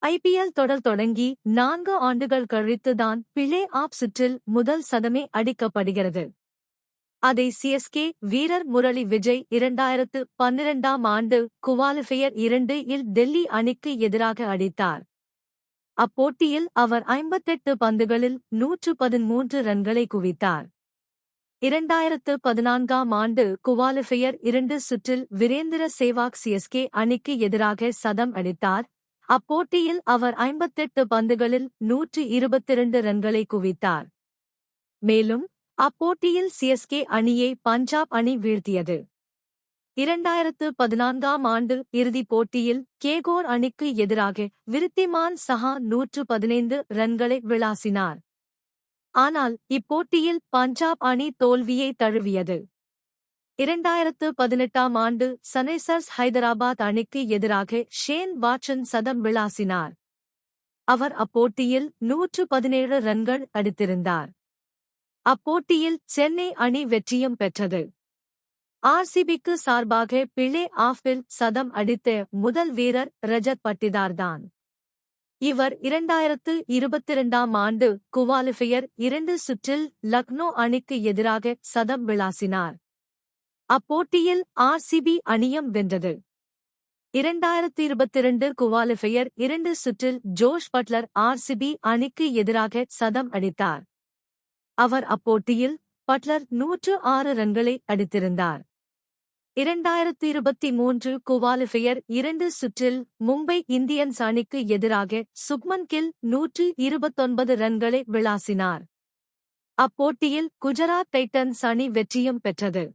IPL தொடர் தொடங்கி 4 ஆண்டுகள் கழித்துதான் பிளே ஆஃப் சுற்றில் முதல் சதமே அடிக்கப்படுகிறது. அதை CSK வீரர் முரளி விஜய் 2012ஆம் ஆண்டு குவாலிஃபயர் 2 இல் டெல்லி அணிக்கு எதிராக அடித்தார். அப்போட்டியில் அவர் 58 பந்துகளில் 113 ரன்களை குவித்தார். 2014ஆம் ஆண்டு குவாலிஃபயர் 2 சுற்றில் வீரேந்திர சேவாக் CSK அணிக்கு எதிராக சதம் அடித்தார். அப்போட்டியில் அவர் 58 பந்துகளில் 122 ரன்களை குவித்தார். மேலும் அப்போட்டியில் CSK அணியை பஞ்சாப் அணி வீழ்த்தியது. 2014ஆம் ஆண்டு இறுதிப் போட்டியில் கேகோர் அணிக்கு எதிராக விருத்திமான் சஹா 115 ரன்களை விளாசினார். ஆனால் இப்போட்டியில் பஞ்சாப் அணி தோல்வியை தழுவியது. 2018ஆம் ஆண்டு சன்ரைசர்ஸ் ஹைதராபாத் அணிக்கு எதிராக ஷேன் வாட்சன் சதம் விளாசினார். அவர் அப்போட்டியில் 117 ரன்கள் அடித்திருந்தார். அப்போட்டியில் சென்னை அணி வெற்றியும் பெற்றது. RCBக்கு சார்பாக பிளே ஆஃபில் சதம் அடித்த முதல் வீரர் ரஜத் பட்டிதார்தான். இவர் 2022ஆம் ஆண்டு குவாலிஃபயர் 2 சுற்றில் லக்னோ அணிக்கு எதிராக சதம் விளாசினார். அப்போட்டியில் RCB அணியும் வென்றது. 2022 குவாலிஃபயர் 2 சுற்றில் ஜோஷ் பட்லர் RCB அணிக்கு எதிராக சதம் அடித்தார். அவர் அப்போட்டியில் பட்லர் 106 ரன்களை அடித்திருந்தார். 2023 குவாலிஃபயர் 2 சுற்றில் மும்பை இந்தியன்ஸ் அணிக்கு எதிராக சுப்மன் கில் 129 ரன்களை விளாசினார். அப்போட்டியில் குஜராத் டைட்டன்ஸ் அணி வெற்றியும் பெற்றது.